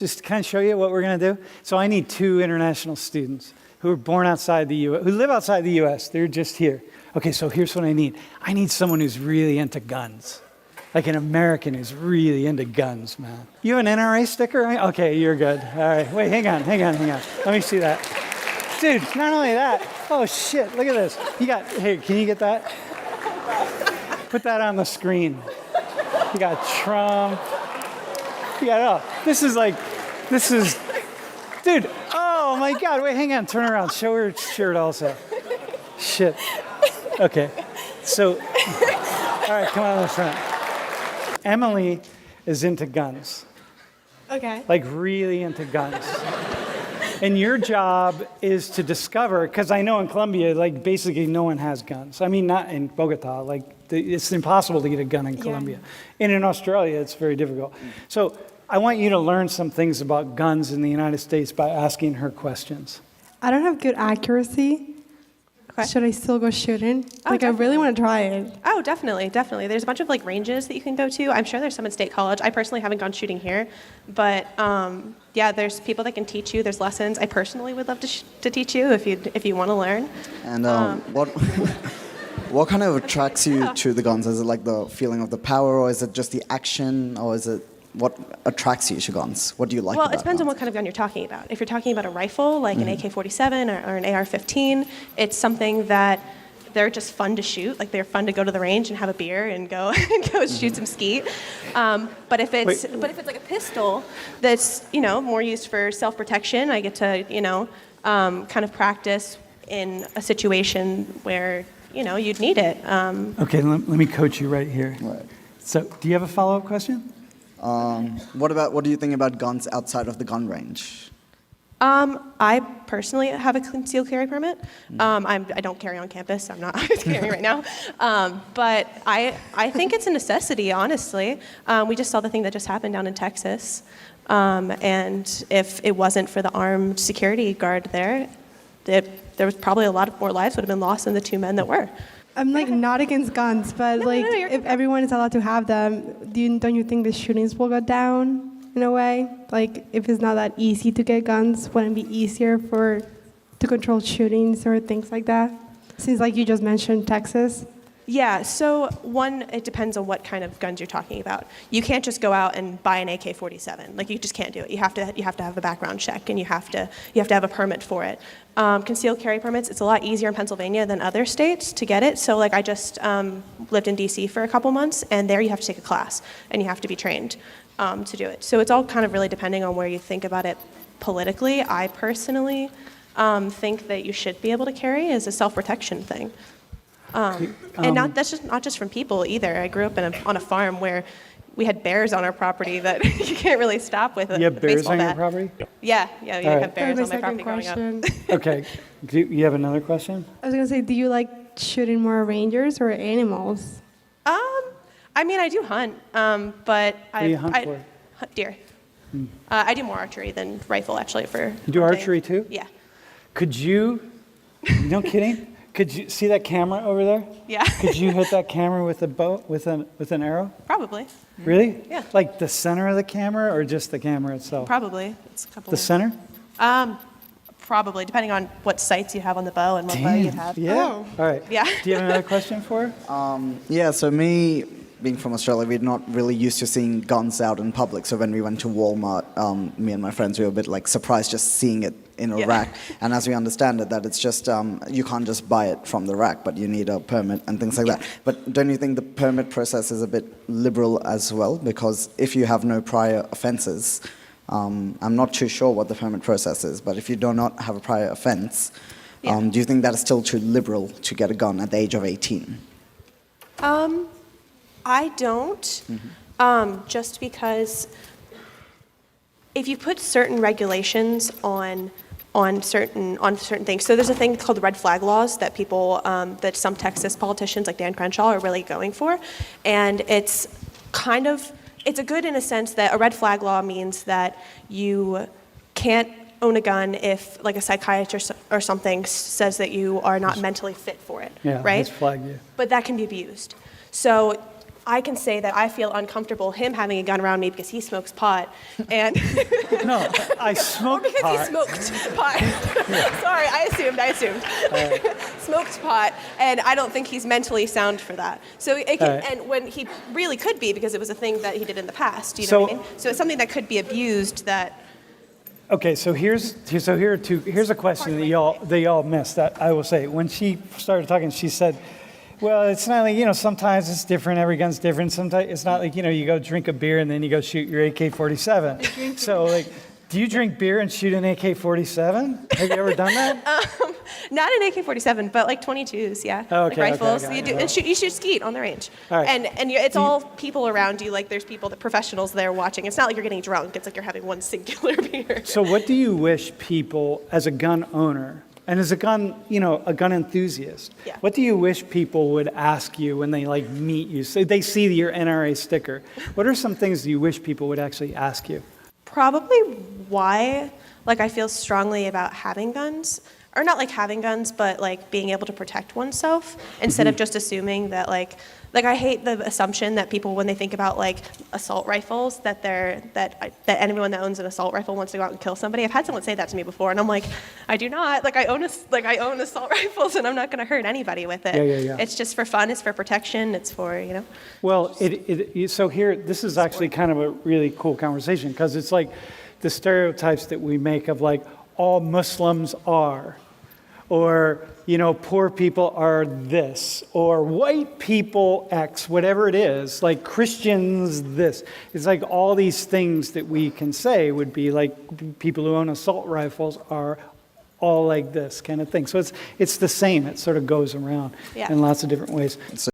Just to kind of show you what we're going to do. So I need 2 international students who are born outside the U.S., who live outside the U.S. They're just here. Okay, so here's what I need. I need someone who's really into guns. Like an American who's really into guns, man. You have an NRA sticker? Okay, you're good. All right, wait, hang on. Let me see that. Dude, not only that. Oh, shit, look at this. Here, can you get that? Put that on the screen. You got Trump. You got, dude, oh my God, wait, hang on, turn around, show her shirt also. Shit. Okay, so, all right, come on in the front. Emily is into guns. Okay. Like really into guns. And your job is to discover, because I know in Colombia, like basically no one has guns. I mean, not in Bogota, like it's impossible to get a gun in Colombia. And in Australia, it's very difficult. So I want you to learn some things about guns in the United States by asking her questions. I don't have good accuracy. Okay. Should I still go shooting? I really want to try it. Oh, definitely. There's a bunch of ranges that you can go to. I'm sure there's some at State College. I personally haven't gone shooting here, but there's people that can teach you. There's lessons. I personally would love to teach you if you want to learn. And what kind of attracts you to the guns? Is it like the feeling of the power, or is it just the action, or is it what attracts you to guns? What do you like about Well, it depends on guns? what kind of gun you're talking about. If you're talking about a rifle, like an AK-47 or an AR-15, it's something that they're just fun to shoot. Like they're fun to go to the range and have a beer and go shoot some skeet. But if it's like a pistol that's more used for self-protection, I get to kind of practice in a situation where you'd need it. Okay, let me coach you right here. Right. So, do you have a follow-up question? What do you think about guns outside of the gun range? I personally have a concealed carry permit. I don't carry on campus. I'm not carrying right now. But I think it's a necessity, honestly. We just saw the thing that just happened down in Texas. And if it wasn't for the armed security guard there was probably a lot more lives would have been lost than the 2 men that were. I'm not against guns, but if everyone is allowed to have them, don't you think the shootings will go down in a way? Like if it's not that easy to get guns, wouldn't it be easier to control shootings or things like that? Since you just mentioned Texas. Yeah, so it depends on what kind of guns you're talking about. You can't just go out and buy an AK-47. You just can't do it. You have to have a background check, and you have to have a permit for it. Concealed carry permits, it's a lot easier in Pennsylvania than other states to get it. So I just lived in DC for a couple months, and there you have to take a class, and you have to be trained to do it. So it's all kind of really depending on where you think about it politically. I personally think that you should be able to carry as a self-protection thing. And that's not just from people either. I grew up on a farm where we had bears on our property that you can't really stop with a You have bears baseball on your bat. property? Yeah, you right. have bears on my Second property growing up. Okay, do you have another question? I was gonna say, do you like shooting more rangers or animals? I do hunt, but What do you hunt for? hunt deer. I do more archery than rifle, actually. You do archery too? Yeah. Could you, no kidding, could you see that camera over there? Yeah. Could you hit that camera with a bow, with an arrow? Probably. Really? Yeah. Like the center of the camera or just the camera itself? Probably. It's a couple. The center? Probably, depending on what sights you have on the bow and what bow you have. Yeah. Oh. All right. Yeah. Do you have another question for her? Yeah, so me, being from Australia, we're not really used to seeing guns out in public. So when we went to Walmart, me and my friends, we were a bit surprised just seeing it in a rack. And as we understand it, that it's just, you can't just buy it from the rack, but you need a permit and things like that. But don't you think the permit process is a bit liberal as well? Because if you have no prior offenses, I'm not too sure what the permit process is, but if you do not have a prior offense, do you think that is still too liberal to get a gun at the age of 18? I don't, just because if you put certain regulations on certain things, so there's a thing called the red flag laws that that some Texas politicians like Dan Crenshaw are really going for, and it's a good in a sense that a red flag law means that you can't own a gun if a psychiatrist or something says that you are not mentally fit for it, Yeah, right? let's flag you. But that can be abused. So I can say that I feel uncomfortable him having a gun around me because he smokes pot, and No, I smoke because pot. he smoked pot. Sorry, I assumed. Smoked pot, and I don't think he's mentally sound for that. So it can, Right. and when he really could be, because it was a thing that he did in the past. You know So- what I mean? So it's something that could be abused. That Okay, so here's a question that y'all missed. That I will say, when she started talking, she said, "Well, it's not like, sometimes it's different. Every gun's different. Sometimes it's not like, you go drink a beer and then you go shoot your AK-47. So like, do you drink beer and shoot an AK-47? Have you ever done that? not an AK-47, but like 22s, yeah, Oh, like okay, rifles. okay, You okay. do, and you shoot skeet on the range, All right. and it's all people around you. Like there's people, the professionals there watching. It's not like you're getting drunk. It's like you're having one singular beer. So what do you wish people, as a gun owner and as a gun enthusiast, Yeah. what do you wish people would ask you when they like meet you? Say they see your NRA sticker. What are some things you wish people would actually ask you? Probably why, like, I feel strongly about having guns, or not like having guns, but like being able to protect oneself instead of just assuming that like I hate the assumption that people, when they think about like assault rifles, that anyone that owns an assault rifle wants to go out and kill somebody. I've had someone say that to me before, and I'm like, I do not. Like I own assault rifles, and I'm not going to hurt anybody with it. Yeah. It's just for fun. It's for protection. It's for Well, so here, this is actually kind of a really cool conversation because it's like the stereotypes that we make of like all Muslims are, or, poor people are this, or white people X, whatever it is, like Christians this. It's like all these things that we can say would be like people who own assault rifles are all like this kind of thing. So it's the same. It sort of goes around Yeah. in lots of different ways.